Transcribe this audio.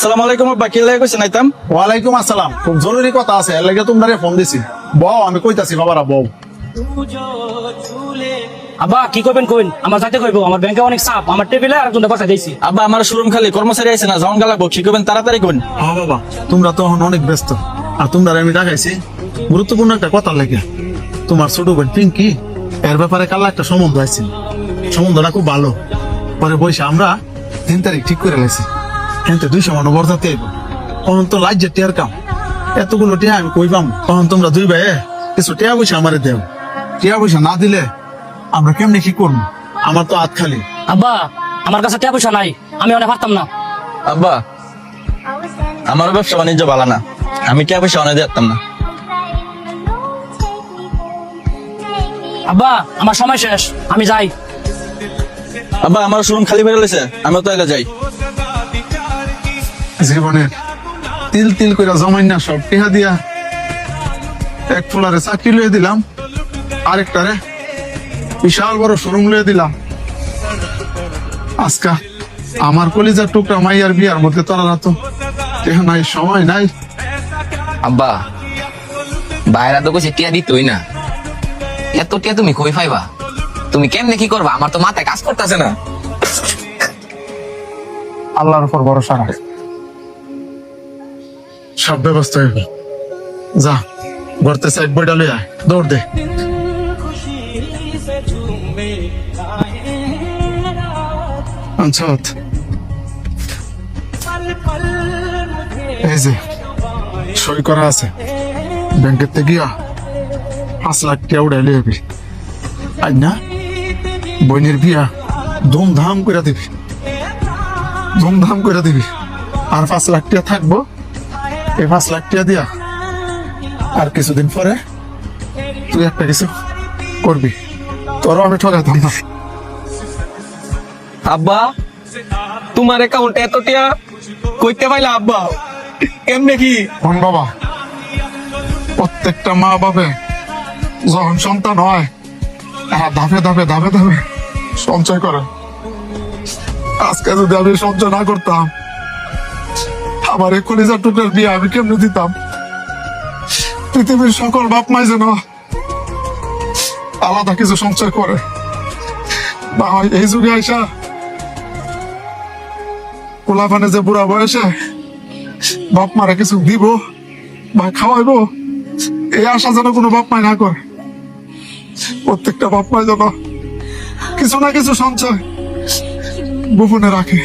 আসসালামু আলাইকুম আব্বা, কি লাগে কইছেন আইতাম? ওয়ালাইকুম আসসালাম। খুব জরুরি কথা আছে, এর লাগে তোমরা ফোন দিছি। বউ, আমি কইতাছি বাবারা বউ। আব্বা কি করবেন কইন, আমার যাইতে কইবো, আমার ব্যাংকে অনেক চাপ, আমার টেবিলে আর একজনের কথা দিয়েছি। আব্বা আমার শোরুম খালি, কর্মচারী আইছে না, যখন গালাবো কি করবেন তাড়াতাড়ি করুন। হ্যাঁ বাবা, তোমরা তো এখন অনেক ব্যস্ত, আর তোমরা আমি ডাকাইছি গুরুত্বপূর্ণ একটা কথা লাগে। তোমার ছোট বোন পিঙ্কি, এর ব্যাপারে কাল একটা সম্বন্ধ আছে, সম্বন্ধটা খুব ভালো। পরে বসে আমরা 3 তারিখ ঠিক করে লাইছি, কিন্তু 200 মানুষ বরযাতে আইব। তখন তো লাইজের টিয়ার কাম, এতগুলো টিয়া আমি কই পাম? তখন তোমরা দুই ভাই কিছু টিয়া পয়সা আমারে দেও। টিয়া পয়সা না দিলে আমরা কেমনে কি করবো? আমার তো হাত খালি। আব্বা আমার কাছে টাকা পয়সা নাই, আমি অনেক পারতাম না। আব্বা আমার ব্যবসা বাণিজ্য ভালো না, আমি কে পয়সা অনেক দিতাম না। আব্বা আমার সময় শেষ, আমি যাই। আব্বা আমার শোরুম খালি বেড়ে লেছে, আমি তো একা যাই। জীবনের তিল তিল করে জমাই না সব টিহা দিয়া এক ফুলারে চাকরি লয়ে দিলাম, আরেকটারে বিশাল বড় শোরুম লয়ে দিলাম। আজকা আমার কলিজার টুকরা মাইয়ার বিয়ার মধ্যে তোরা তো টিহা নাই, সময় নাই। আব্বা বাইরা তো কইছে টিয়া দিতই না, এত টিয়া তুমি কই পাইবা? তুমি কেমনে কি করবা? আমার তো মাথায় কাজ করতেছে না। আল্লাহর উপর ভরসা রাখ, সব ব্যবস্থা হইবে। যা ঘরতে সাইড বইটা লই আয়, দৌড় দে। আচ্ছা এই যে সই করা আছে, ব্যাংকের থেকে গিয়া 5 লাখ টাকা উড়াইলে হবে। আজ না বোনের বিয়া ধুমধাম করে দিবি, ধুমধাম করে দিবি। আর 5 লাখ টাকা থাকবো, এই 5 লাখ টাকা দিয়া আর কিছুদিন পরে তুই একটা কিছু করবি, তোরও আমি ঠকাইতাম না। আব্বা তোমার অ্যাকাউন্টে এত টিয়া কইতে পাইলা আব্বা? কেমনে কি? কোন বাবা, প্রত্যেকটা মা বাবা যখন সন্তান হয় তারা ধাপে ধাপে ধাপে ধাপে সঞ্চয় করে। আজকে যদি আমি সঞ্চয় না করতাম, আমার এই কলিজার টুকরার বিয়ে আমি কেমনে দিতাম? পৃথিবীর সকল বাপ মাই যেন আলাদা কিছু সঞ্চয় করে। বা হয় এই যুগে আইসা পোলাপানে যে বুড়া বয়সে বাপ মারা কিছু দিব বা খাওয়াইবো, এই আশা যেন কোনো বাপ মাই না করে। প্রত্যেকটা বাপ মাই যেন কিছু না কিছু সঞ্চয় গোপনে রাখে।